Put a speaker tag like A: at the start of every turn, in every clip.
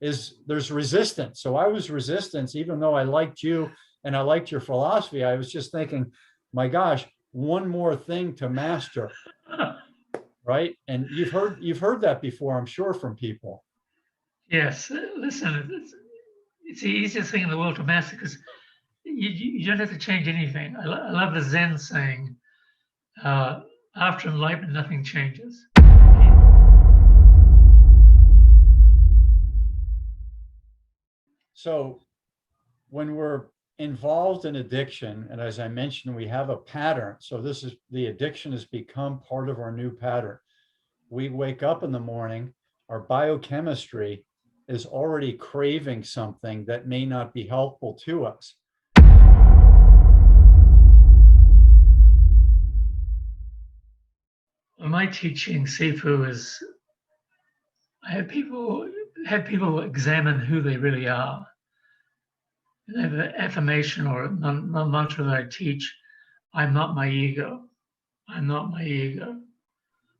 A: is there's resistance. So I was resistance, even though I liked you and I liked your philosophy. I was just thinking, my gosh, one more thing to master, right? And you've heard that before, I'm sure, from people.
B: Yes, listen, it's the easiest thing in the world to master because you don't have to change anything. I love the Zen saying, uh, after enlightenment, nothing changes.
A: So when we're involved in addiction, and as I mentioned, we have a pattern. So this is the addiction has become part of our new pattern. We wake up in the morning, our biochemistry is already craving something that may not be helpful to us.
B: My teaching, Sifu, is I have people examine who they really are. They have an affirmation or a mantra that I teach. I'm not my ego. I'm not my ego.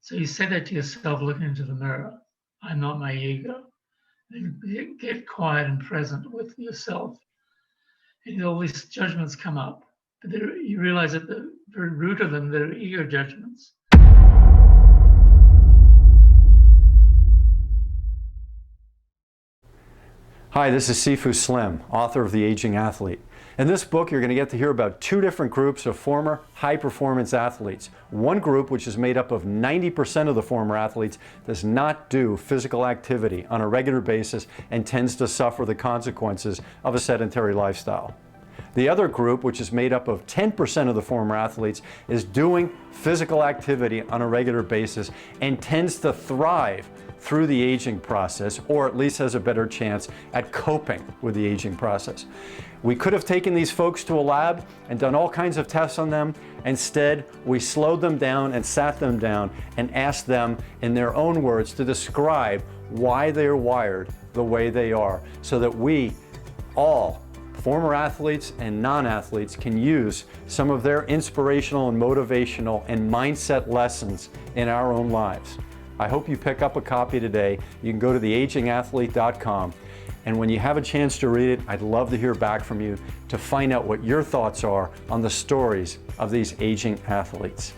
B: So you say that to yourself, looking into the mirror. I'm not my ego. And get quiet and present with yourself. And all these judgments come up. But you realize at the very root of them, they're ego judgments.
C: Hi, this is Sifu Slim, author of The Aging Athlete. In this book, you're going to get to hear about two different groups of former high-performance athletes. One group, which is made up of 90% of the former athletes, does not do physical activity on a regular basis and tends to suffer the consequences of a sedentary lifestyle. The other group, which is made up of 10% of the former athletes, is doing physical activity on a regular basis and tends to thrive through the aging process, or at least has a better chance at coping with the aging process. We could have taken these folks to a lab and done all kinds of tests on them. Instead, we slowed them down and sat them down and asked them, in their own words, to describe why they're wired the way they are, so that we all, former athletes and non-athletes, can use some of their inspirational and motivational and mindset lessons in our own lives. I hope you pick up a copy today. You can go to theagingathlete.com. And when you have a chance to read it, I'd love to hear back from you to find out what your thoughts are on the stories of these aging athletes.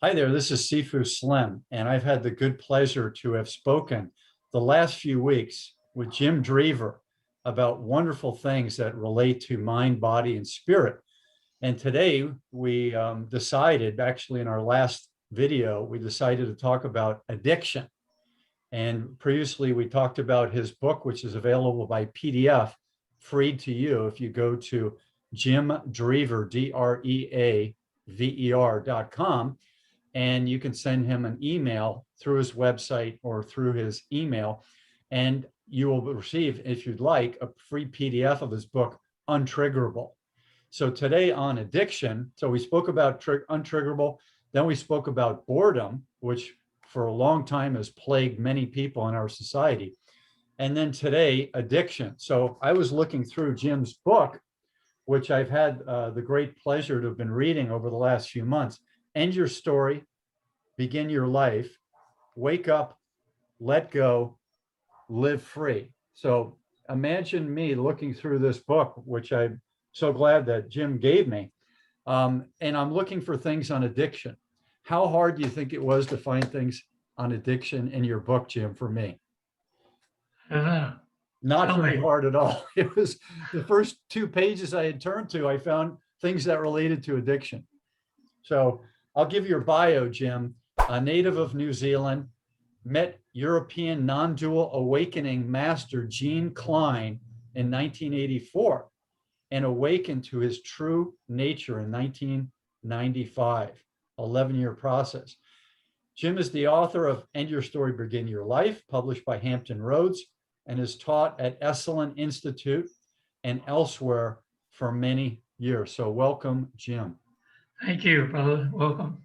A: Hi there, this is Sifu Slim, and I've had the good pleasure to have spoken the last few weeks with Jim Dreaver about wonderful things that relate to mind, body, and spirit. And today we decided, actually in our last video, we decided to talk about addiction. And previously we talked about his book, which is available by PDF, free to you if you go to Jim Dreaver, DREAVER.com. And you can send him an email through his website or through his email, and you will receive, if you'd like, a free PDF of his book, Untriggerable. So today on addiction, so we spoke about untriggerable, then we spoke about boredom, which for a long time has plagued many people in our society. And then today, addiction. So I was looking through Jim's book, which I've had the great pleasure to have been reading over the last few months. End Your Story, Begin Your Life, Wake Up, Let Go, Live Free. So imagine me looking through this book, which I'm so glad that Jim gave me. And I'm looking for things on addiction. How hard do you think it was to find things on addiction in your book, Jim, for me? Not very hard at all. It was the first 2 pages I had turned to, I found things that related to addiction. So I'll give your bio, Jim. A native of New Zealand, met European non-dual awakening master Gene Klein in 1984 and awakened to his true nature in 1995, 11-year process. Jim is the author of End Your Story, Begin Your Life, published by Hampton Roads, and is taught at Esalen Institute and elsewhere for many years. So welcome, Jim.
B: Thank you, brother. Welcome.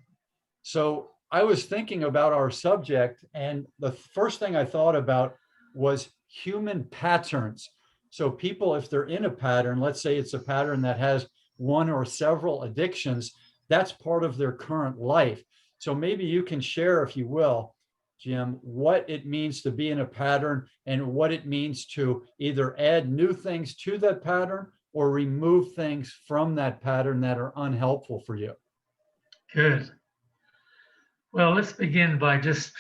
A: So I was thinking about our subject, and the first thing I thought about was human patterns So people, if they're in a pattern, let's say it's a pattern that has one or several addictions, that's part of their current life. So maybe you can share, if you will, Jim, what it means to be in a pattern and what it means to either add new things to that pattern or remove things from that pattern that are unhelpful for you.
B: Good. Well, let's begin by just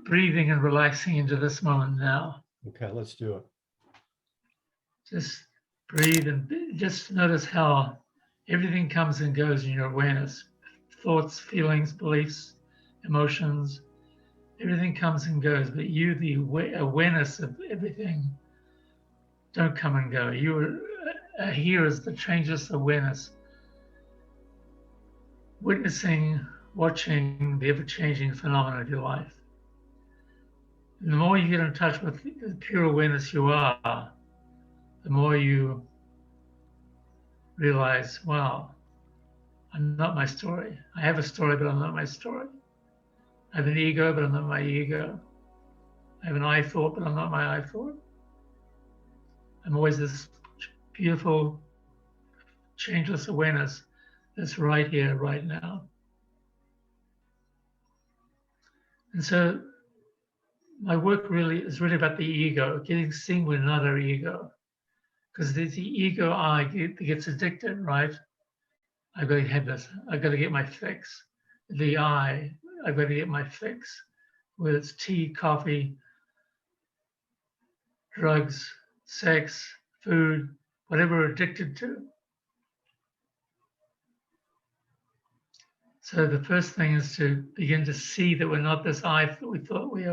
B: breathing and relaxing into this moment now.
A: Okay, let's do it.
B: Just breathe and just notice how everything comes and goes in your awareness. Thoughts, feelings, beliefs, emotions, everything comes and goes, but you, the awareness of everything, don't come and go. You are here as the changeless awareness, witnessing, watching the ever-changing phenomena of your life. And the more you get in touch with the pure awareness you are, the more you realize, wow, I'm not my story. I have a story, but I'm not my story. I have an ego, but I'm not my ego. I have an I thought, but I'm not my I thought. I'm always this beautiful, changeless awareness that's right here, right now. And so my work really is about the ego, seeing we're not our ego. Because the ego I gets addicted, right? I've got to have this. I've got to get my fix. The I've got to get my fix. Whether it's tea, coffee, drugs, sex, food, whatever we're addicted to. So the first thing is to begin to see that we're not this I that we thought we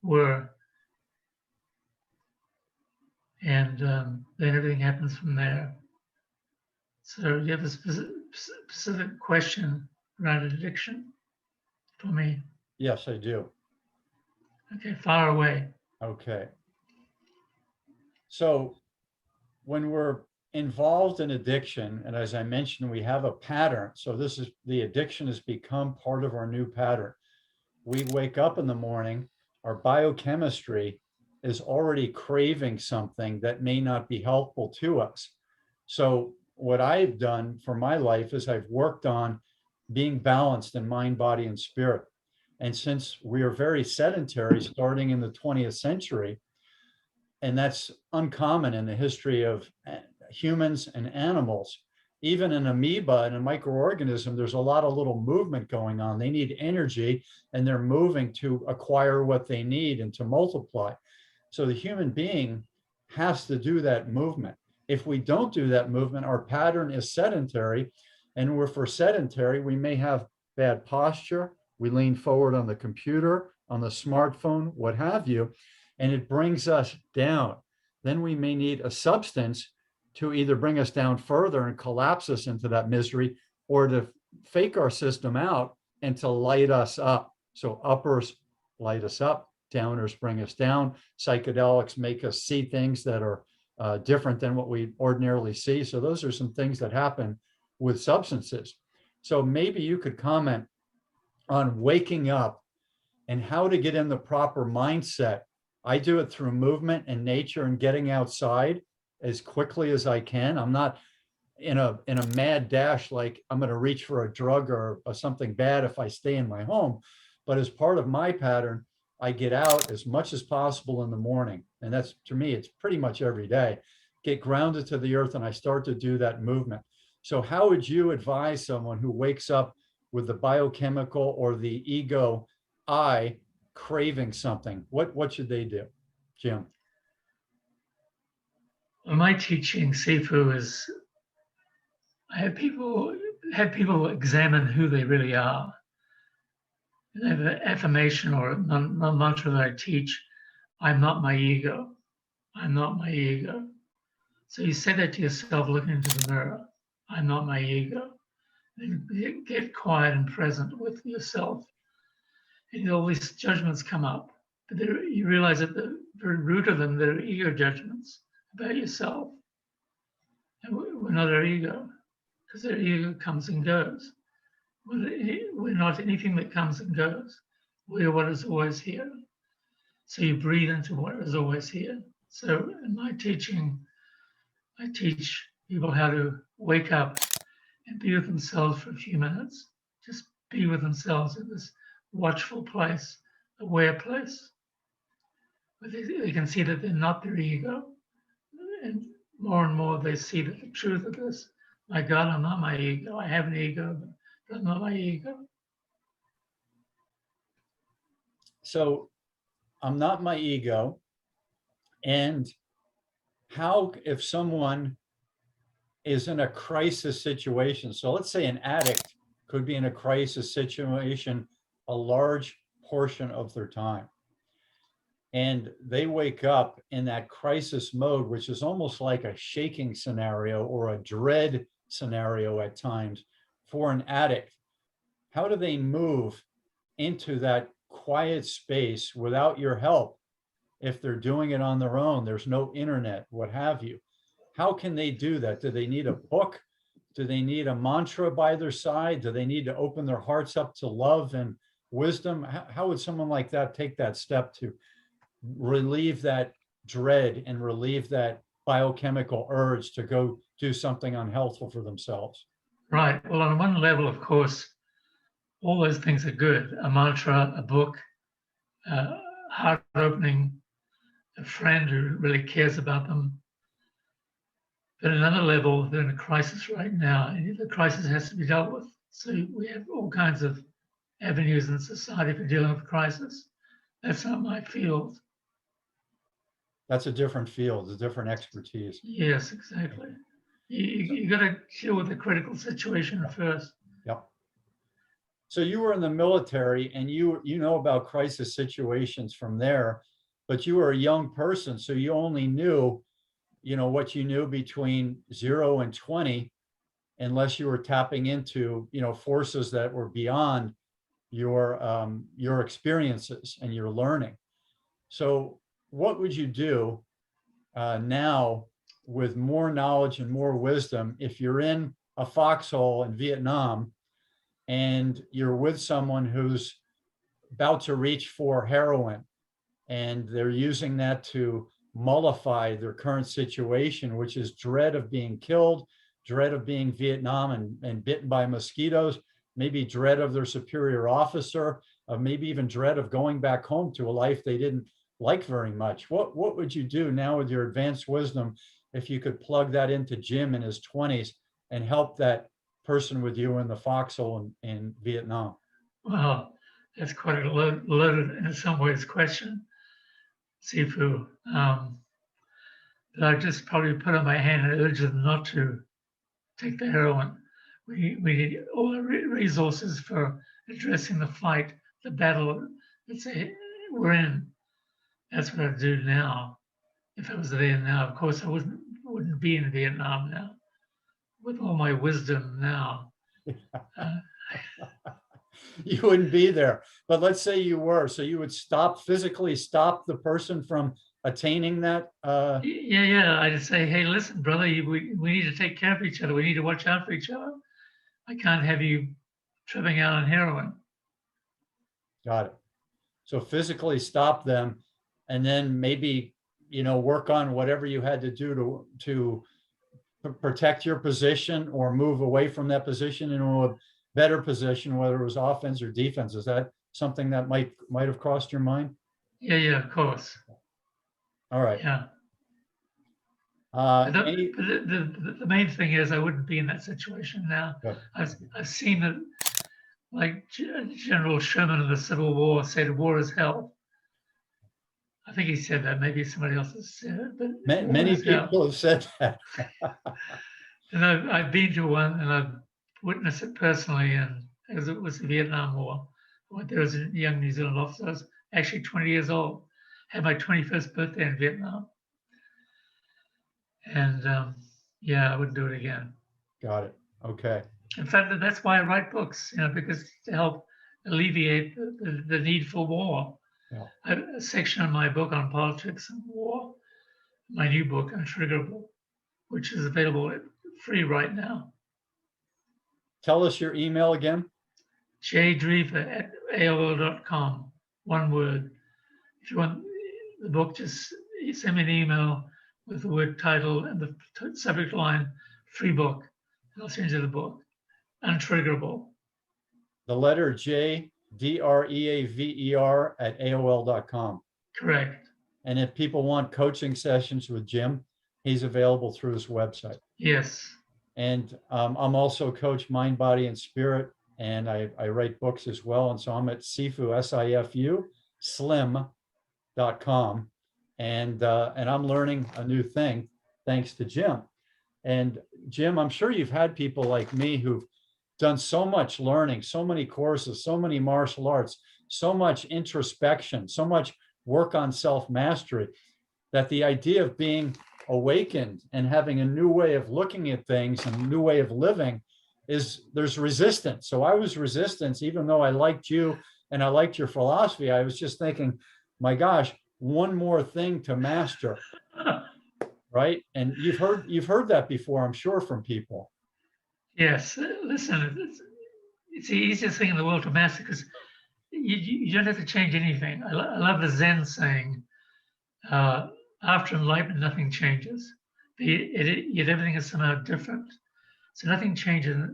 B: were. And then everything happens from there. So you have a specific question around addiction for me?
A: Yes, I do.
B: Okay, far away.
A: Okay. So when we're involved in addiction, and as I mentioned, we have a pattern. So this is the addiction has become part of our new pattern. We wake up in the morning, our biochemistry is already craving something that may not be helpful to us. So what I've done for my life is I've worked on being balanced in mind, body, and spirit. And since we are very sedentary starting in the 20th century, and that's uncommon in the history of humans and animals, even an amoeba and a microorganism, there's a lot of little movement going on. They need energy and they're moving to acquire what they need and to multiply. So the human being has to do that movement. If we don't do that movement, our pattern is sedentary. And we're for sedentary, we may have bad posture. We lean forward on the computer, on the smartphone, what have you, and it brings us down. Then we may need a substance to either bring us down further and collapse us into that misery, or to fake our system out and to light us up. So uppers light us up, downers bring us down. Psychedelics make us see things that are different than what we ordinarily see. So those are some things that happen with substances. So maybe you could comment on waking up and how to get in the proper mindset. I do it through movement and nature and getting outside as quickly as I can. I'm not in a mad dash like I'm going to reach for a drug or something bad if I stay in my home. But as part of my pattern, I get out as much as possible in the morning. And that's, to me, it's pretty much every day. Get grounded to the earth and I start to do that movement. So how would you advise someone who wakes up with the biochemical or the ego I craving something? What should they do, Jim?
B: Well, my teaching, Sifu, is I have people examine who they really are. They have an affirmation or a mantra that I teach: I'm not my ego. I'm not my ego. So you say that to yourself, looking into the mirror. I'm not my ego. And get quiet and present with yourself. And all these judgments come up. But you realize at the very root of them, they're ego judgments about yourself. And we're not our ego, because our ego comes and goes. We're not anything that comes and goes. We are what is always here. So you breathe into what is always here. So in my teaching, I teach people how to wake up and be with themselves for a few minutes. Just be with themselves in this watchful place, aware place. But they can see that they're not their ego. And more they see that the truth of this, my God, I'm not my ego. I have an ego, but I'm not my ego.
A: So I'm not my ego. And how, if someone is in a crisis situation, so let's say an addict could be in a crisis situation a large portion of their time, and they wake up in that crisis mode, which is almost like a shaking scenario or a dread scenario at times for an addict, how do they move into that quiet space without your help? If they're doing it on their own, there's no internet, what have you. How can they do that? Do they need a book? Do they need a mantra by their side? Do they need to open their hearts up to love and wisdom? How would someone like that take that step to relieve that dread and relieve that biochemical urge to go do something unhealthful for themselves?
B: Right. Well, on one level, of course, all those things are good. A mantra, a book, heart opening, a friend who really cares about them. But at another level, they're in a crisis right now, and the crisis has to be dealt with. So we have all kinds of avenues in society for dealing with crisis. That's not my field.
A: That's a different field, a different expertise.
B: Yes, exactly. You got to deal with the critical situation first.
A: Yep. So you were in the military, and you know about crisis situations from there, but you were a young person, so you only knew, what you knew between 0 and 20, unless you were tapping into, forces that were beyond your experiences and your learning. So what would you do now with more knowledge and more wisdom if you're in a foxhole in Vietnam and you're with someone who's about to reach for heroin, and they're using that to mollify their current situation, which is dread of being killed, dread of being Vietnam and bitten by mosquitoes, maybe dread of their superior officer, maybe even dread of going back home to a life they didn't like very much. What would you do now with your advanced wisdom if you could plug that into Jim in his 20s and help that person with you in the foxhole in Vietnam?
B: Well, that's quite a loaded, in some ways, question, Sifu. But I just probably put on my hand and urge them not to take the heroin. We need all the resources for addressing the fight, the battle that we're in. That's what I'd do now. If I was there now, of course, I wouldn't be in Vietnam now. With all my wisdom now,
A: you wouldn't be there. But let's say you were, so you would physically stop the person from attaining that.
B: Yeah. I'd say, hey, listen, brother, we need to take care of each other. We need to watch out for each other. I can't have you tripping out on heroin.
A: Got it. So physically stop them, and then maybe, work on whatever you had to do to protect your position or move away from that position into a better position, whether it was offense or defense. Is that something that might have crossed your mind?
B: Yeah, of course.
A: All right.
B: Yeah. The main thing is I wouldn't be in that situation now.
A: Yeah.
B: I've seen that, like General Sherman of the Civil War said, war is hell. I think he said that. Maybe somebody else has said it. But
A: many people have said that.
B: And I've been to one, and I've witnessed it personally. And as it was the Vietnam War, there was a young New Zealand officer. I was actually 20 years old. Had my 21st birthday in Vietnam. And I wouldn't do it again.
A: Got it. Okay.
B: In fact, that's why I write books, because to help alleviate the need for war.
A: Yeah.
B: I have a section in my book on politics and war, my new book, Untriggerable, which is available free right now.
A: Tell us your email again.
B: jdreaver@aol.com, one word. If you want the book, just you send me an email with the word title and the subject line, free book, and I'll send you the book, Untriggerable.
A: The letter J, Dreaver at AOL.com.
B: Correct.
A: And if people want coaching sessions with Jim, he's available through his website.
B: Yes.
A: And I'm also coach mind, body, and spirit. And I write books as well. And so I'm at Sifu, S-I-F-U, slim.com. And I'm learning a new thing thanks to Jim. And Jim, I'm sure you've had people like me who've done so much learning, so many courses, so many martial arts, so much introspection, so much work on self-mastery, that the idea of being awakened and having a new way of looking at things and a new way of living there's resistance. So I was resistance, even though I liked you and I liked your philosophy. I was just thinking, my gosh, one more thing to master, right? And you've heard that before, I'm sure, from people.
B: Yes. Listen, it's the easiest thing in the world to master because you don't have to change anything. I love the Zen saying, after enlightenment, nothing changes. Yet everything is somehow different. So nothing changes.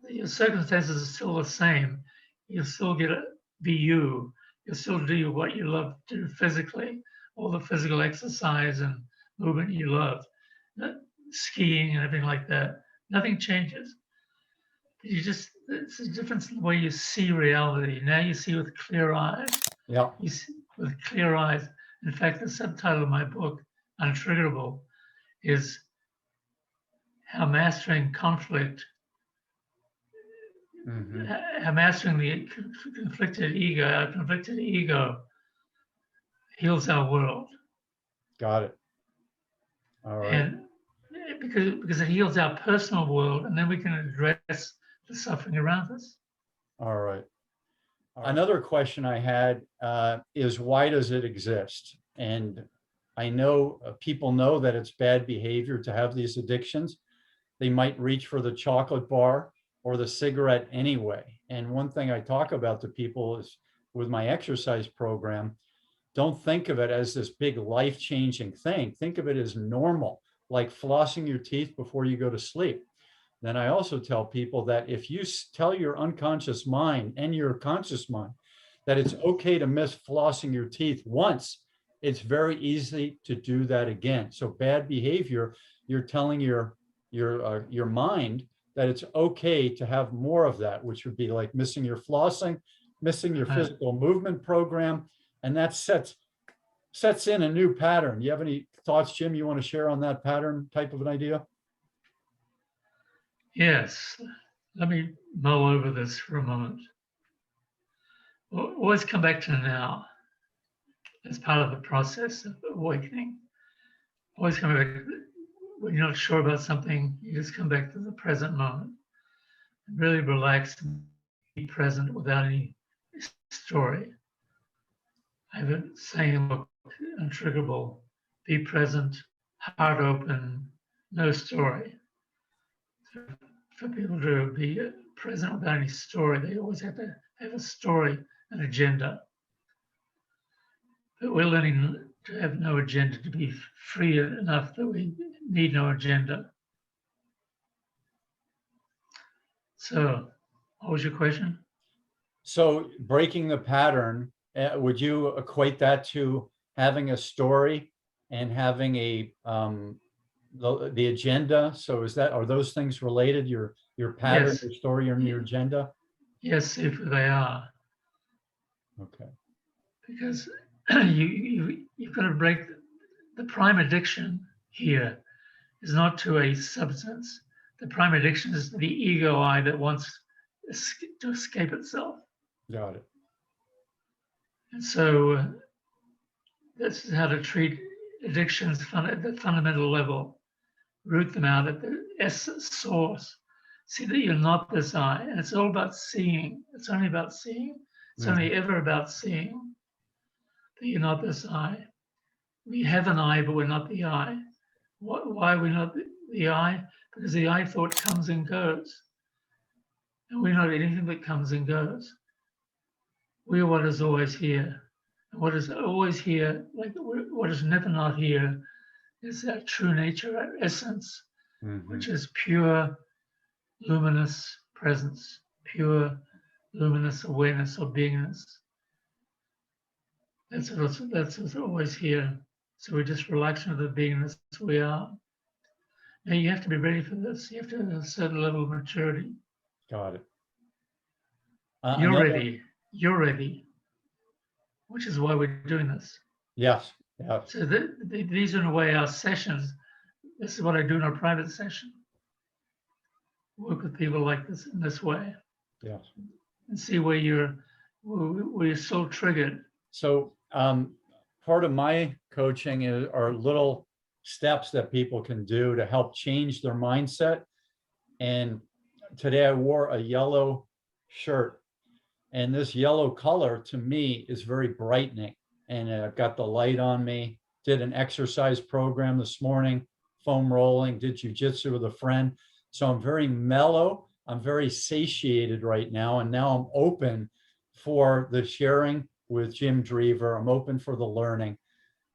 B: Your circumstances are still the same. You'll still be you. You'll still do what you love to do physically, all the physical exercise and movement you love, skiing and everything like that. Nothing changes. It's a difference in the way you see reality. Now you see with clear eyes.
A: Yeah.
B: You see with clear eyes. In fact, the subtitle of my book, Untriggerable, is how mastering conflict, how mastering the conflicted ego heals our world.
A: Got it. All right.
B: And because it heals our personal world, and then we can address the suffering around us.
A: All right. Another question I had is, why does it exist? And I know people know that it's bad behavior to have these addictions. They might reach for the chocolate bar or the cigarette anyway. And one thing I talk about to people is, with my exercise program, don't think of it as this big life-changing thing. Think of it as normal, like flossing your teeth before you go to sleep. Then I also tell people that if you tell your unconscious mind and your conscious mind that it's okay to miss flossing your teeth once, it's very easy to do that again. So bad behavior, you're telling your mind that it's okay to have more of that, which would be like missing your flossing, missing your physical movement program, and that sets in a new pattern. You have any thoughts, Jim, you want to share on that pattern type of an idea?
B: Yes. Let me mull over this for a moment. We'll always come back to now as part of the process of awakening. Always come back. When you're not sure about something, you just come back to the present moment. Really relax and be present without any story. I have a saying in the book, Untriggerable, be present, heart open, no story. For people to be present without any story, they always have to have a story, an agenda. But we're learning to have no agenda, to be free enough that we need no agenda. So, what was your question?
A: So breaking the pattern, would you equate that to having a story and having the agenda? So are those things related? Your pattern,
B: Yes.
A: your story, and your agenda?
B: Yes, if they are.
A: Okay.
B: Because you've got to break the prime addiction here is not to a substance. The prime addiction is the ego I that wants to escape itself.
A: Got it.
B: And so this is how to treat addictions at the fundamental level. Root them out at the source. See that you're not this I, and it's all about seeing. It's only about seeing. It's only ever about seeing that you're not this I. We have an I, but we're not the I. Why are we not the I? Because the I thought comes and goes. And we're not anything that comes and goes. We are what is always here. What is always here, like what is never not here, is our true nature, our essence, which is pure, luminous presence, pure, luminous awareness or beingness. That's what's always here. So we just relax into the beingness we are. Now you have to be ready for this. You have to have a certain level of maturity.
A: Got it.
B: You're ready. You're ready. Which is why we're doing this.
A: Yes. Yes.
B: So these are in a way our sessions. This is what I do in a private session. Work with people like this in this way
A: Yes.
B: and see where you're so triggered.
A: So part of my coaching are little steps that people can do to help change their mindset. And today I wore a yellow shirt, and this yellow color to me is very brightening. And I've got the light on me. Did an exercise program this morning, foam rolling, did jujitsu with a friend. So I'm very mellow. I'm very satiated right now. And now I'm open for the sharing with Jim Dreaver. I'm open for the learning,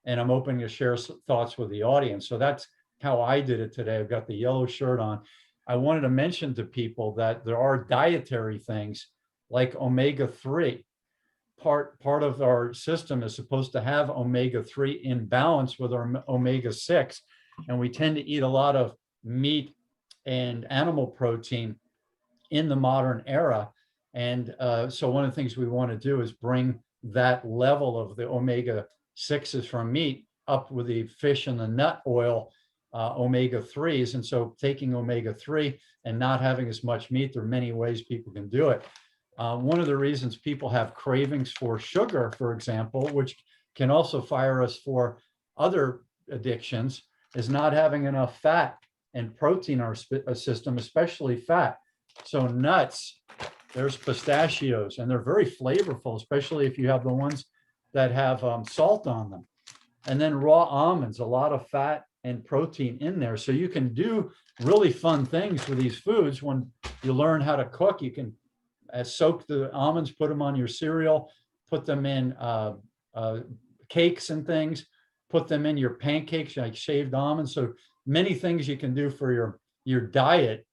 A: and I'm open to share thoughts with the audience. So that's how I did it today. I've got the yellow shirt on. I wanted to mention to people that there are dietary things like omega-3. Part of our system is supposed to have omega-3 in balance with our omega-6. And we tend to eat a lot of meat and animal protein in the modern era. And so one of the things we want to do is bring that level of the omega-6s from meat up with the fish and the nut oil omega-3s. And so taking omega-3 and not having as much meat, there are many ways people can do it. One of the reasons people have cravings for sugar, for example, which can also fire us for other addictions, is not having enough fat and protein in our system, especially fat. So nuts, there's pistachios, and they're very flavorful, especially if you have the ones that have salt on them. And then raw almonds, a lot of fat and protein in there. So you can do really fun things with these foods. When you learn how to cook, you can soak the almonds, put them on your cereal, put them in cakes and things, put them in your pancakes, like shaved almonds. So many things you can do for your diet,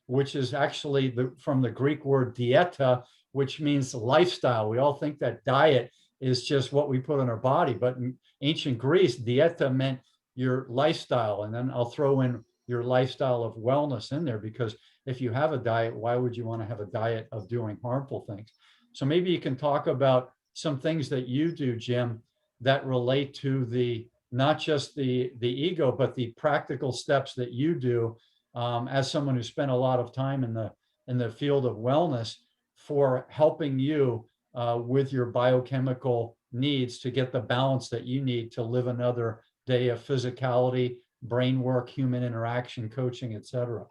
A: which is actually from the Greek word dieta, which means lifestyle. We all think that diet is just what we put on our body, but in ancient Greece, dieta meant your lifestyle. And then I'll throw in your lifestyle of wellness in there, because if you have a diet, why would you want to have a diet of doing harmful things? So maybe you can talk about some things that you do, Jim, that relate to not just the ego, but the practical steps that you do as someone who spent a lot of time in the field of wellness for helping you with your biochemical needs to get the balance that you need to live another day of physicality, brain work, human interaction, coaching, etc.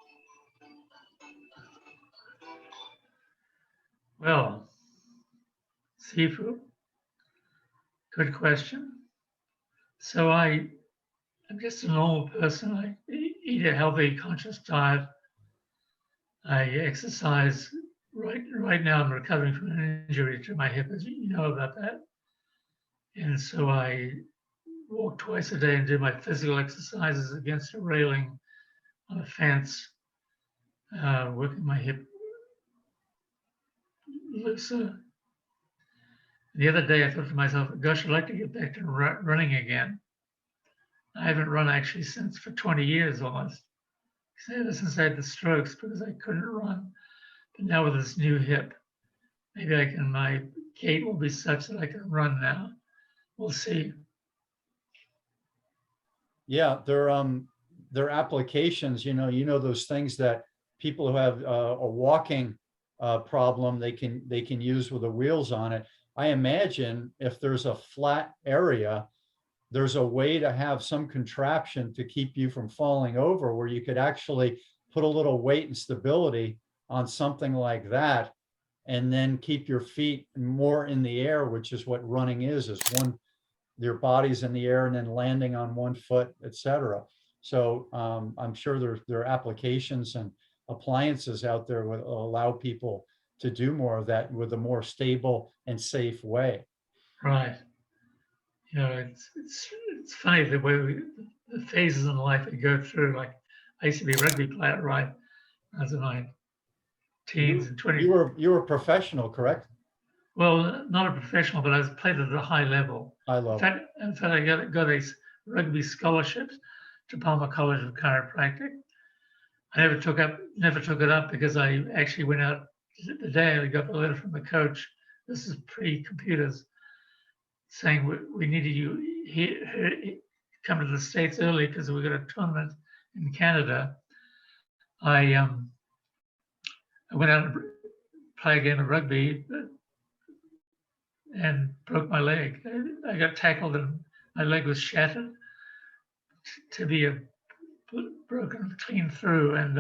B: Well, Sifu, good question. So I'm just a normal person. I eat a healthy, conscious diet. I exercise. Right now, I'm recovering from an injury to my hip, as you know about that. And so I walk twice a day and do my physical exercises against a railing on a fence, working my hip looser. The other day, I thought to myself, gosh, I'd like to get back to running again. I haven't run actually for 20 years almost. Ever since I had the strokes, because I couldn't run. But now with this new hip, maybe my gait will be such that I can run now. We'll see.
A: Yeah, they're applications, those things that people who have a walking problem, they can use with the wheels on it. I imagine if there's a flat area, there's a way to have some contraption to keep you from falling over, where you could actually put a little weight and stability on something like that, and then keep your feet more in the air, which is what running is your body's in the air and then landing on one foot, etc. So I'm sure there are applications and appliances out there that will allow people to do more of that with a more stable and safe way.
B: Right. You know, it's funny the way the phases in life we go through. Like I used to be a rugby player, right? I was in my teens and 20.
A: You were professional, correct?
B: Well, not a professional, but I was played at a high level.
A: I
B: In
A: love it.
B: fact, I got these rugby scholarships to Palmer College of Chiropractic. I never took it up because I actually went out the day I got the letter from the coach. This is pre-computers, saying we needed you here, come to the States early because we got a tournament in Canada. I went out and played a game of rugby and broke my leg. I got tackled and my leg was shattered to be broken clean through, and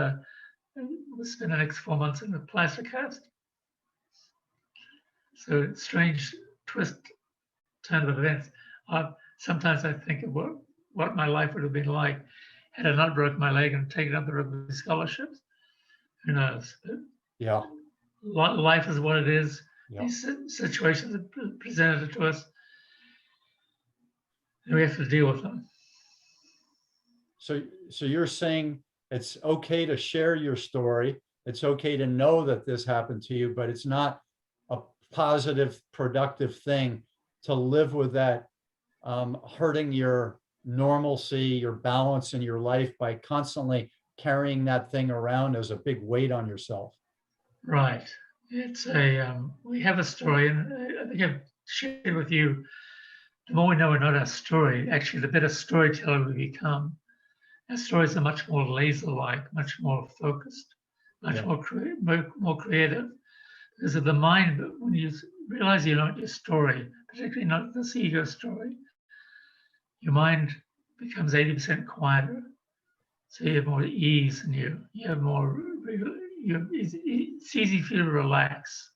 B: we spent the next 4 months in a plaster cast. So strange twist, turn of events. Sometimes I think of what my life would have been like had I not broken my leg and taken up the rugby scholarships. Who knows? But
A: Yeah.
B: life is what it is.
A: Yeah.
B: These situations are presented to us, and we have to deal with them.
A: So you're saying it's okay to share your story. It's okay to know that this happened to you, but it's not a positive, productive thing to live with that hurting your normalcy, your balance in your life by constantly carrying that thing around as a big weight on yourself.
B: Right. It's we have a story, and I think I've shared with you, the more we know about our story, actually, the better storyteller we become. Our stories are much more laser-like, much more focused, much
A: Yeah.
B: more creative. Because of the mind, but when you realize you're not your story, particularly not this ego story, your mind becomes 80% quieter. So you have more ease in you. You have more, it's easy for you to relax.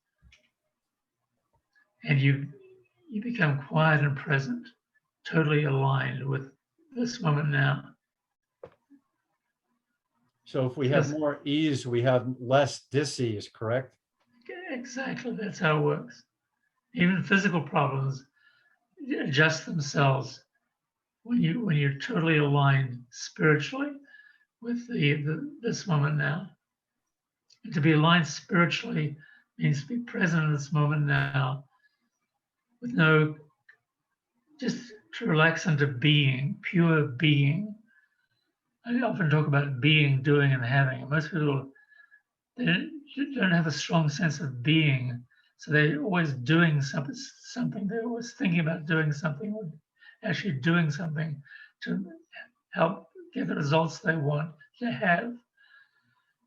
B: And you become quiet and present, totally aligned with this moment now.
A: So if we have more ease, we have less dis-ease, correct?
B: Exactly, that's how it works. Even physical problems adjust themselves when you're totally aligned spiritually with this moment now. And to be aligned spiritually means to be present in this moment now, with just to relax into being, pure being. I often talk about being, doing, and having. And most people, they don't have a strong sense of being, so they're always doing something. They're always thinking about doing something, or actually doing something to help get the results they want to have,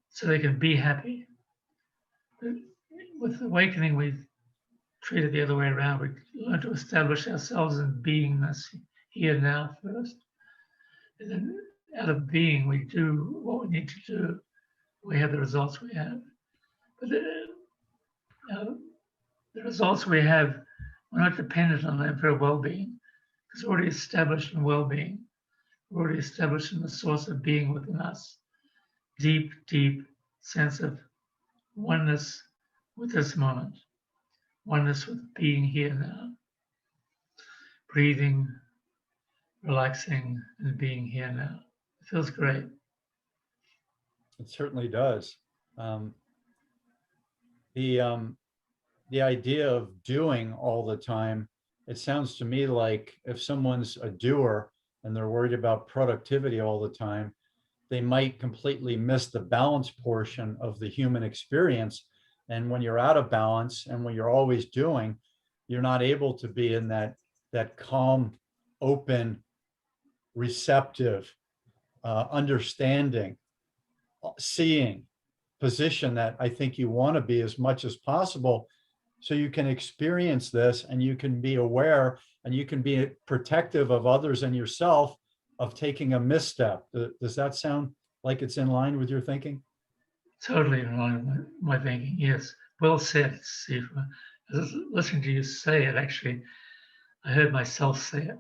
B: so they can be happy. But with awakening, we treat it the other way around. We learn to establish ourselves in beingness here now first, and then out of being, we do what we need to do. We have the results we have. But the results we have, we're not dependent on them for well-being, because we're already established in well-being. We're already established in the source of being within us. Deep, deep sense of oneness with this moment, oneness with being here now. Breathing, relaxing, and being here now. It feels great.
A: It certainly does. The idea of doing all the time, it sounds to me like if someone's a doer and they're worried about productivity all the time, they might completely miss the balance portion of the human experience. And when you're out of balance and when you're always doing, you're not able to be in that calm, open, receptive, understanding, seeing position that I think you want to be as much as possible, so you can experience this and you can be aware and you can be protective of others and yourself of taking a misstep. Does that sound like it's in line with your thinking?
B: Totally in line with my thinking, yes. Well said, Sifu. Listening to you say it, actually, I heard myself say it.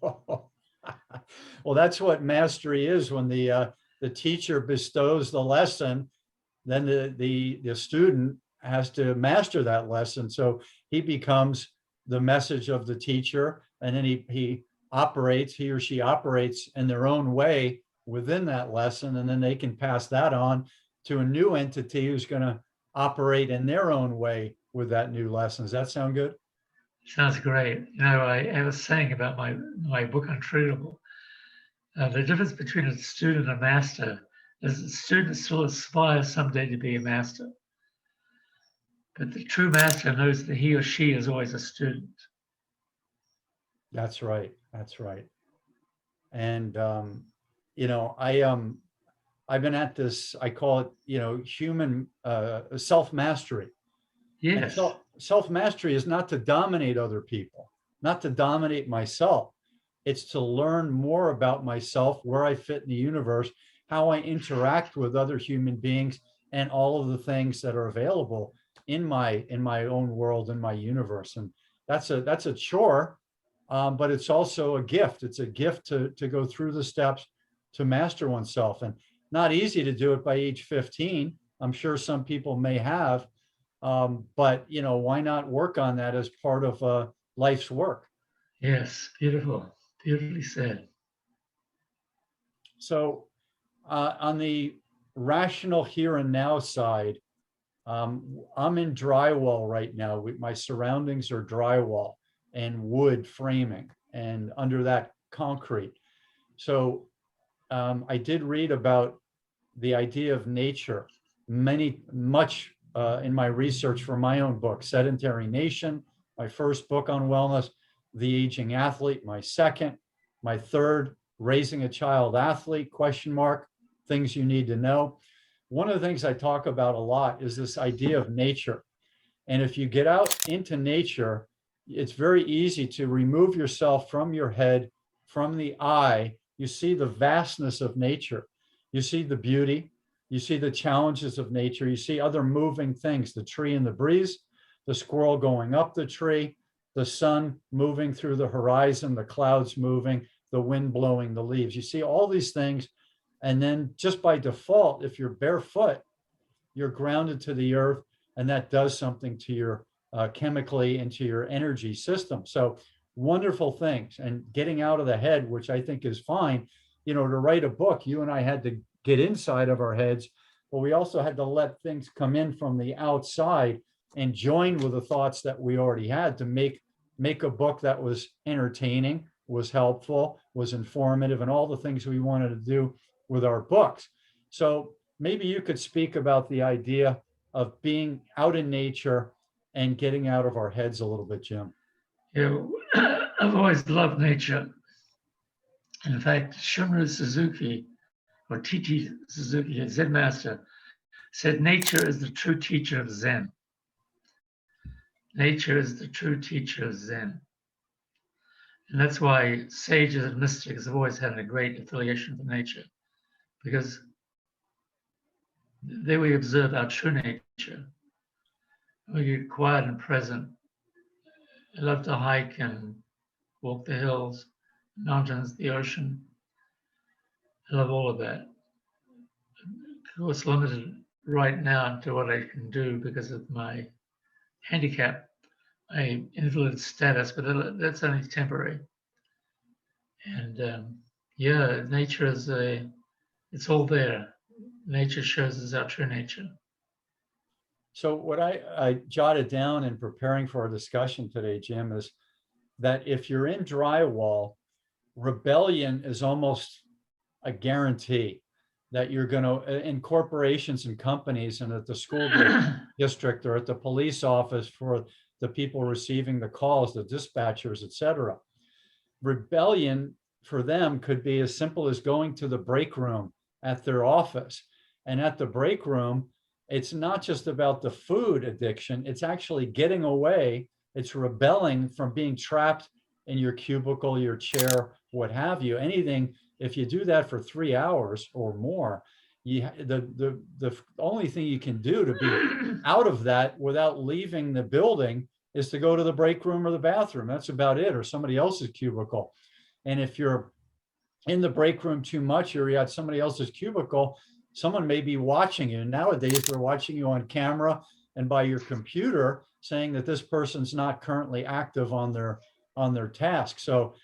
A: Well, that's what mastery is. When the teacher bestows the lesson, then the student has to master that lesson. So he becomes the message of the teacher, and then he or she operates in their own way within that lesson, and then they can pass that on to a new entity who's going to operate in their own way with that new lesson. Does that sound good?
B: Sounds great. You know, I have a saying about my book, Untreatable. The difference between a student and a master is the student still aspires someday to be a master. But the true master knows that he or she is always a student.
A: That's right. That's right. And you know, I've been at this, I call it, you know, human self-mastery. And
B: Yes.
A: self-mastery is not to dominate other people, not to dominate myself. It's to learn more about myself, where I fit in the universe, how I interact with other human beings, and all of the things that are available in my own world, in my universe. And that's a chore, but it's also a gift. It's a gift to go through the steps to master oneself, and not easy to do it by age 15. I'm sure some people may have, but you know, why not work on that as part of life's work?
B: Yes. Beautiful. Beautifully said.
A: So on the rational here and now side, I'm in drywall right now. My surroundings are drywall and wood framing, and under that concrete. So I did read about the idea of nature much in my research for my own book, Sedentary Nation, my first book on wellness, The Aging Athlete, my second, my third, Raising a Child Athlete, ? Things you need to know. One of the things I talk about a lot is this idea of nature. And if you get out into nature, it's very easy to remove yourself from your head, from the eye. You see the vastness of nature. You see the beauty. You see the challenges of nature. You see other moving things, the tree in the breeze, the squirrel going up the tree, the sun moving through the horizon, the clouds moving, the wind blowing the leaves. You see all these things. And then just by default, if you're barefoot, you're grounded to the earth, and that does something to your chemically into your energy system. So wonderful things. And getting out of the head, which I think is fine. You know, to write a book, you and I had to get inside of our heads, but we also had to let things come in from the outside and join with the thoughts that we already had to make a book that was entertaining, was helpful, was informative, and all the things we wanted to do with our books. So maybe you could speak about the idea of being out in nature and getting out of our heads a little bit, Jim.
B: You know, I've always loved nature. In fact, Shunryu Suzuki, or T.T. Suzuki, a Zen master, said nature is the true teacher of Zen. Nature is the true teacher of Zen. And that's why sages and mystics have always had a great affiliation with nature, because there we observe our true nature. We get quiet and present. I love to hike and walk the hills, mountains, the ocean. I love all of that. Of course, limited right now to what I can do because of my handicap, my invalid status, but that's only temporary. And yeah, nature is it's all there. Nature shows us our true nature.
A: So what I jotted down in preparing for our discussion today, Jim, is that if you're in drywall, rebellion is almost a guarantee that you're going to, in corporations and companies and at the school district or at the police office for the people receiving the calls, the dispatchers, et cetera. Rebellion for them could be as simple as going to the break room at their office. And at the break room, it's not just about the food addiction, it's actually getting away. It's rebelling from being trapped in your cubicle, your chair, what have you. Anything, if you do that for 3 hours or more, the only thing you can do to be out of that without leaving the building is to go to the break room or the bathroom. That's about it, or somebody else's cubicle. And if you're in the break room too much, or you're at somebody else's cubicle, someone may be watching you. Nowadays, they're watching you on camera and by your computer, saying that this person's not currently active on on their task. So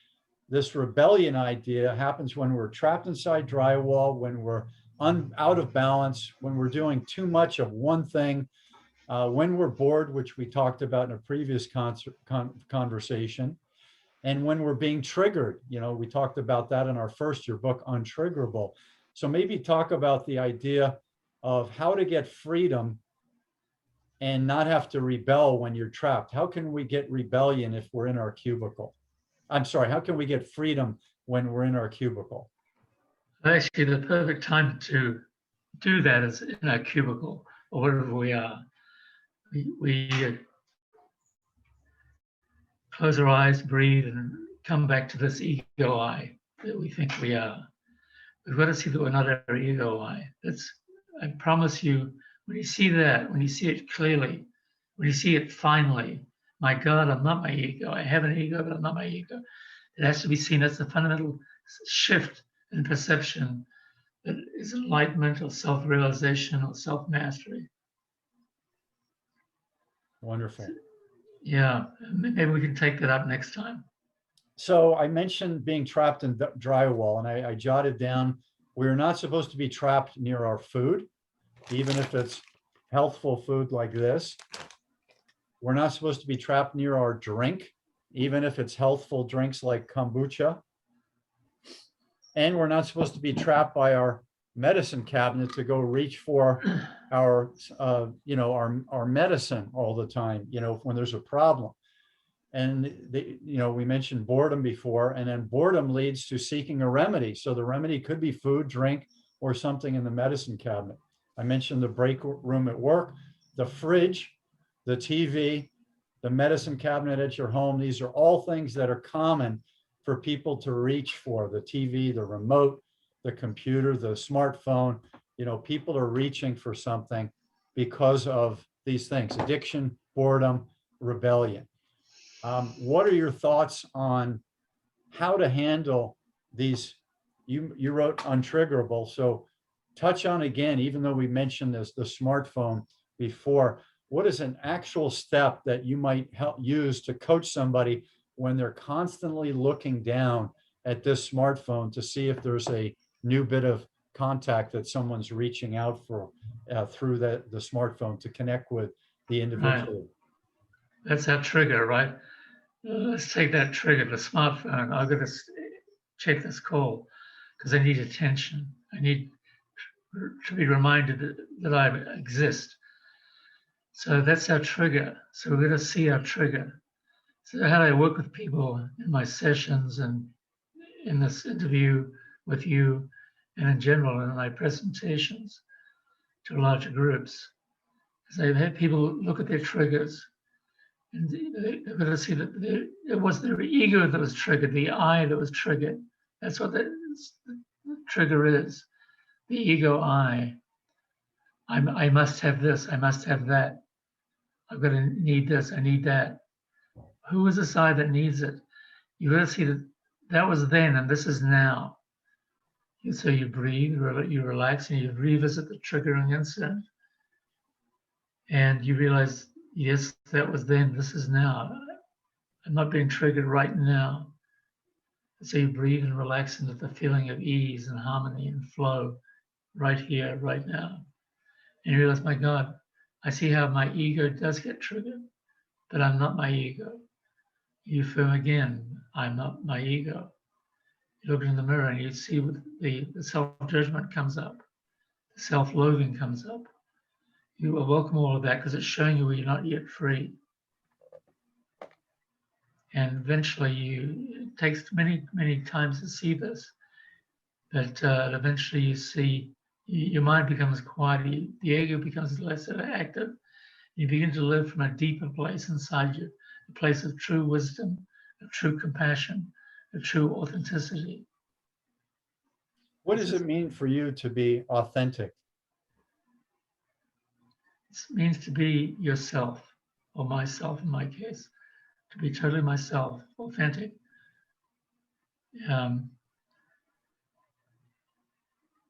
A: this rebellion idea happens when we're trapped inside drywall, when we're out of balance, when we're doing too much of one thing, when we're bored, which we talked about in a previous conversation, and when we're being triggered. We talked about that in our your book, Untriggerable. So maybe talk about the idea of how to get freedom and not have to rebel when you're trapped. How can we get rebellion if we're in our cubicle? I'm sorry, how can we get freedom when we're in our cubicle?
B: Actually, the perfect time to do that is in our cubicle or wherever we are. We close our eyes, breathe, and come back to this ego I that we think we are. We've got to see that we're not our ego I. I promise you, when you see that, when you see it clearly, when you see it finally, my God, I'm not my ego. I have an ego, but I'm not my ego. It has to be seen as the fundamental shift in perception that is enlightenment or self-realization or self-mastery.
A: Wonderful.
B: Yeah, maybe we can take that up next time.
A: So I mentioned being trapped in drywall, and I jotted down, we're not supposed to be trapped near our food, even if it's healthful food like this. We're not supposed to be trapped near our drink, even if it's healthful drinks like kombucha. And we're not supposed to be trapped by our medicine cabinet to go reach for our medicine all the time, when there's a problem. And we mentioned boredom before, and then boredom leads to seeking a remedy. So the remedy could be food, drink, or something in the medicine cabinet. I mentioned the break room at work, the fridge, the TV, the medicine cabinet at your home. These are all things that are common for people to reach for: the TV, the remote, the computer, the smartphone. People are reaching for something because of these things: addiction, boredom, rebellion. What are your thoughts on how to handle these? You wrote Untriggerable, so touch on again, even though we mentioned this, the smartphone before, what is an actual step that you might use to coach somebody when they're constantly looking down at this smartphone to see if there's a new bit of contact that someone's reaching out for through the smartphone to connect with the individual?
B: Right. That's our trigger, right? Let's take that trigger, the smartphone. I've got to check this call because I need attention. I need to be reminded that I exist. So that's our trigger. So we're going to see our trigger. So how do I work with people in my sessions and in this interview with you and in general in my presentations to larger groups? Because I've had people look at their triggers and they're going to see that it was their ego that was triggered, the I that was triggered. That's what the trigger is. The ego I must have this, I must have that. I'm going to need this, I need that. Who is the side that needs it? You got to see that was then and this is now. So you breathe, you relax, and you revisit the triggering incident. And you realize, yes, that was then, this is now. I'm not being triggered right now. So you breathe and relax into the feeling of ease and harmony and flow right here, right now. And you realize, my God, I see how my ego does get triggered, but I'm not my ego. You affirm again, I'm not my ego. You look in the mirror and you see the self-judgment comes up, the self-loathing comes up. You will welcome all of that because it's showing you you're not yet free. And eventually it takes many, many times to see this, but eventually you see your mind becomes quiet, the ego becomes less active. You begin to live from a deeper place inside you, a place of true wisdom, of true compassion, of true authenticity.
A: What does it mean for you to be authentic?
B: It means to be yourself, or myself in my case, to be totally myself, authentic.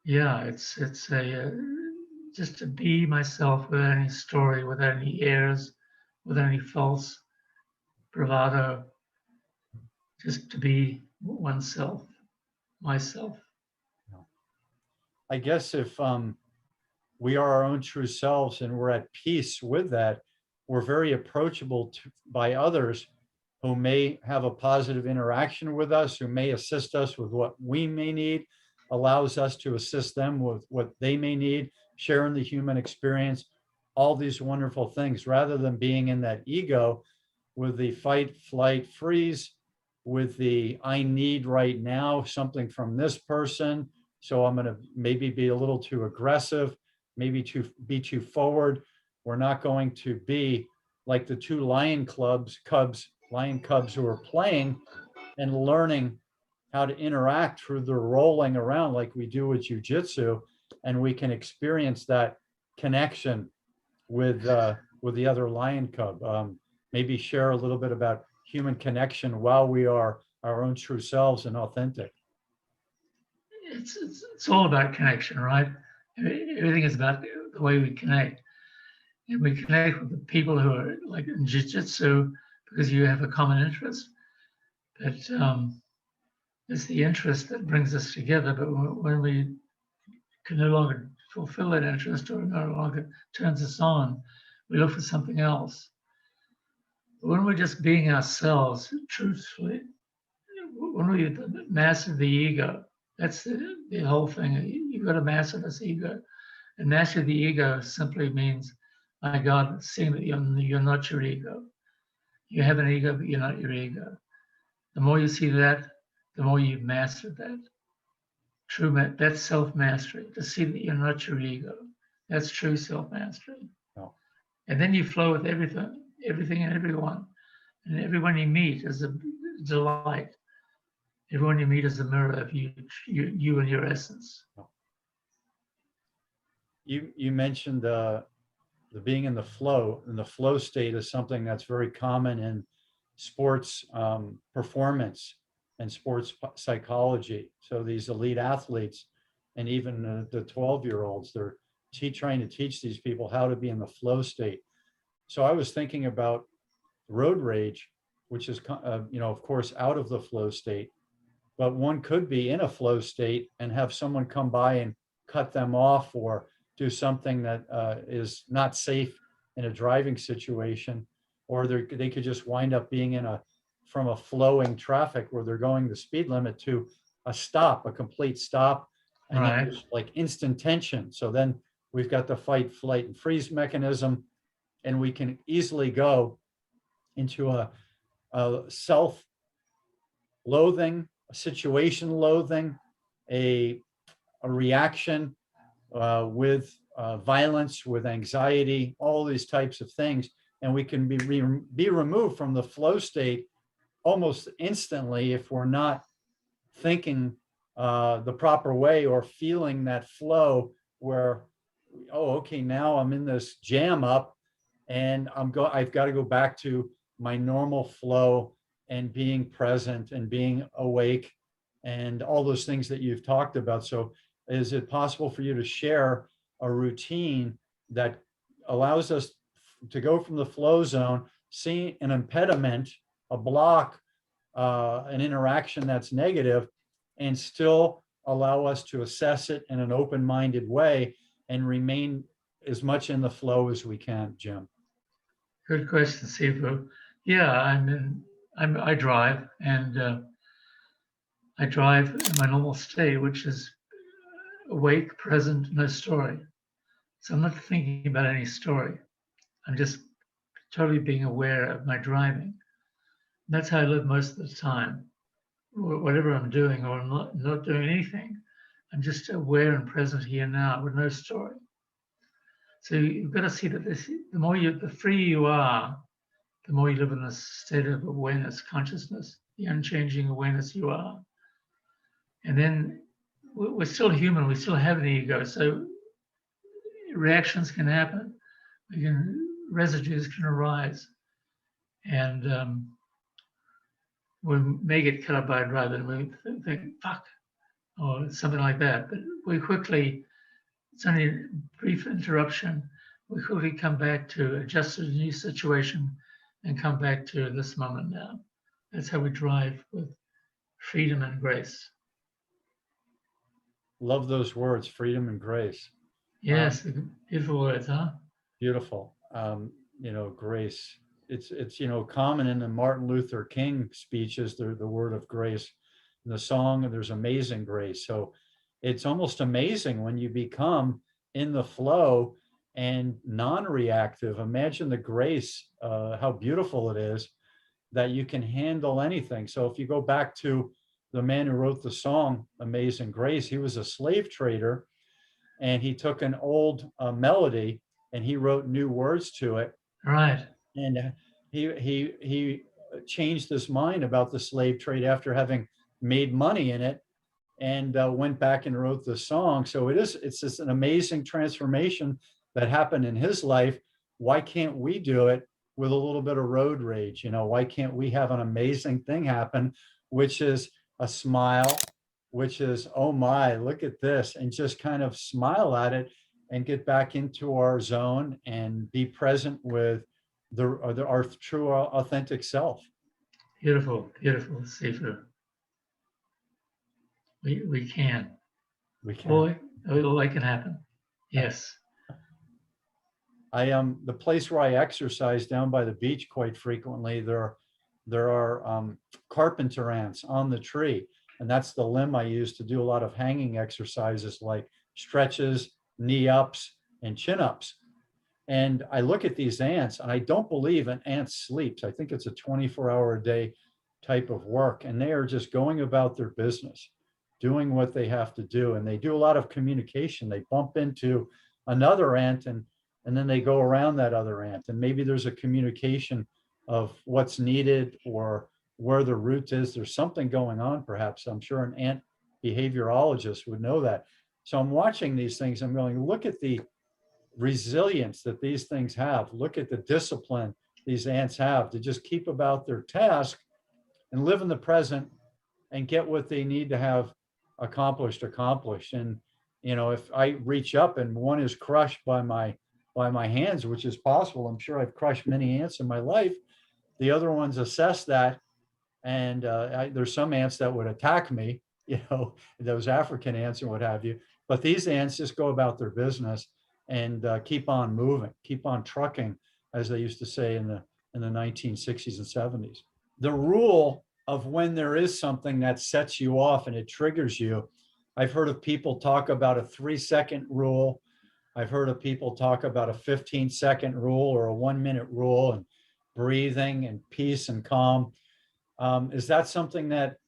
B: It's just to be myself without any story, without any airs, without any false bravado, just to be oneself, myself.
A: I guess if we are our own true selves and we're at peace with that, we're very approachable by others who may have a positive interaction with us, who may assist us with what we may need, allows us to assist them with what they may need, sharing the human experience, all these wonderful things, rather than being in that ego with the fight, flight, freeze, with the I need right now something from this person. So I'm going to maybe be a little too aggressive, maybe be too forward. We're not going to be like the two lion cubs who are playing and learning how to interact through the rolling around like we do with jujitsu, and we can experience that connection with the other lion cub. Maybe share a little bit about human connection while we are our own true selves and authentic.
B: It's all about connection, right? Everything is about the way we connect. And we connect with the people who are like in jiu-jitsu because you have a common interest. But it's the interest that brings us together. But when we can no longer fulfill that interest or no longer turns us on, we look for something else. But when we're just being ourselves, truthfully, when we master the ego, that's the whole thing. You've got to master this ego. And master the ego simply means, my God, seeing that you're not your ego. You have an ego, but you're not your ego. The more you see that, the more you've mastered that. That's self-mastery, to see that you're not your ego. That's true self-mastery.
A: Oh.
B: And then you flow with everything and everyone. And everyone you meet is a delight. Everyone you meet is a mirror of you and your essence.
A: You mentioned the being in the flow, and the flow state is something that's very common in sports performance and sports psychology. So these elite athletes and even the 12-year-olds, they're trying to teach these people how to be in the flow state. So I was thinking about road rage, which is, of course, out of the flow state, but one could be in a flow state and have someone come by and cut them off or do something that is not safe in a driving situation, or they could just wind up being from a flowing traffic where they're going the speed limit to a complete stop, and
B: Right.
A: then there's like instant tension. So then we've got the fight, flight, and freeze mechanism, and we can easily go into a self-loathing, a situation loathing, a reaction with violence, with anxiety, all these types of things. And we can be removed from the flow state almost instantly if we're not thinking the proper way or feeling that flow where, oh, okay, now I'm in this jam up and I've got to go back to my normal flow and being present and being awake and all those things that you've talked about. So is it possible for you to share a routine that allows us to go from the flow zone, see an impediment, a block, an interaction that's negative, and still allow us to assess it in an open-minded way and remain as much in the flow as we can, Jim?
B: Good question, Sifu. Yeah, I drive, and I drive in my normal state, which is awake, present, no story. So I'm not thinking about any story. I'm just totally being aware of my driving. And that's how I live most of the time. Whatever I'm doing or I'm not doing anything, I'm just aware and present here now with no story. So you've got to see that the freer you are, the more you live in this state of awareness, consciousness, the unchanging awareness you are. And then we're still human, we still have an ego, so reactions can happen, residues can arise, and we may get cut up by a driver and we think, fuck, or something like that. But it's only a brief interruption, we quickly come back to adjust to a new situation and come back to this moment now. That's how we drive with freedom and grace.
A: Love those words, freedom and grace.
B: Yes, beautiful words, huh?
A: Beautiful. Grace. It's common in the Martin Luther King speeches, the word of grace. In the song, there's amazing grace. So it's almost amazing when you become in the flow and non-reactive. Imagine the grace, how beautiful it is that you can handle anything. So if you go back to the man who wrote the song, Amazing Grace, he was a slave trader, and he took an old melody and he wrote new words to it.
B: Right.
A: And he changed his mind about the slave trade after having made money in it, and went back and wrote the song. So it's just an amazing transformation that happened in his life. Why can't we do it with a little bit of road rage? Why can't we have an amazing thing happen, which is a smile, which is, oh my, look at this, and just kind of smile at it and get back into our zone and be present with our true authentic self.
B: Beautiful, beautiful, Sifu. We can.
A: We can.
B: Boy, all that can happen. Yes.
A: The place where I exercise down by the beach quite frequently, there are carpenter ants on the tree, and that's the limb I use to do a lot of hanging exercises like stretches, knee ups, and chin ups. And I look at these ants, and I don't believe an ant sleeps. I think it's a 24-hour-a-day type of work, and they are just going about their business, doing what they have to do. And they do a lot of communication. They bump into another ant, and then they go around that other ant. And maybe there's a communication of what's needed or where the root is. There's something going on, perhaps. I'm sure an ant behaviorologist would know that. So I'm watching these things. I'm going, look at the resilience that these things have. Look at the discipline these ants have to just keep about their task and live in the present and get what they need to have accomplished. And if I reach up and one is crushed by my hands, which is possible, I'm sure I've crushed many ants in my life, the other ones assess that, and there's some ants that would attack me, those African ants and what have you, but these ants just go about their business and keep on moving, keep on trucking, as they used to say in the 1960s and 70s. The rule of when there is something that sets you off and it triggers you, I've heard of people talk about a 3-second rule. I've heard of people talk about a 15-second rule or a 1-minute rule, and breathing and peace and calm. Is that something that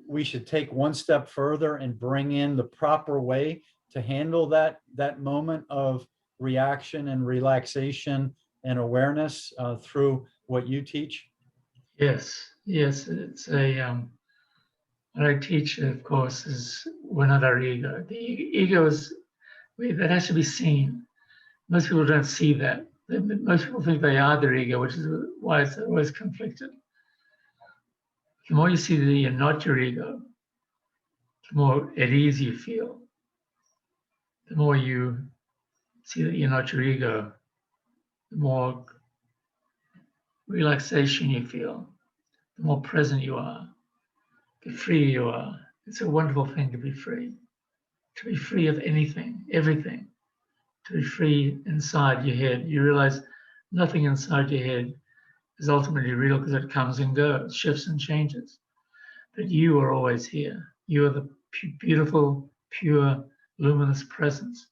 A: we should take one step further and bring in the proper way to handle that moment of reaction and relaxation and awareness through what you teach?
B: Yes. It's what I teach, of course, is we're not our ego. The ego is, that has to be seen. Most people don't see that. Most people think they are their ego, which is why it's always conflicted. The more you see that you're not your ego, the more at ease you feel. The more you see that you're not your ego, the more relaxation you feel, the more present you are, the freer you are. It's a wonderful thing to be free of anything, everything, to be free inside your head. You realize nothing inside your head is ultimately real because it comes and goes, shifts and changes. But you are always here. You are the beautiful, pure, luminous presence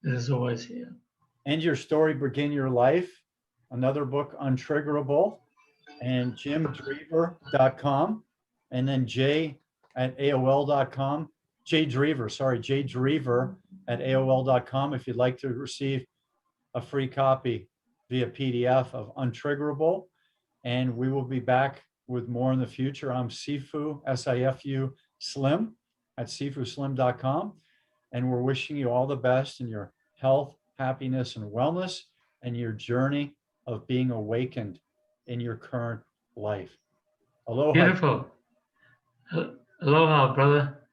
B: that is always here.
A: End Your Story, Begin Your Life, another book, Untriggerable, and jimdreaver.com, and then j@aol.com. jdreaver@aol.com if you'd like to receive a free copy via PDF of Untriggerable. And we will be back with more in the future. I'm Sifu, S-I-F-U, Slim, at sifuslim.com. And we're wishing you all the best in your health, happiness, and wellness, and your journey of being awakened in your current life. Aloha.
B: Beautiful. Aloha, brother.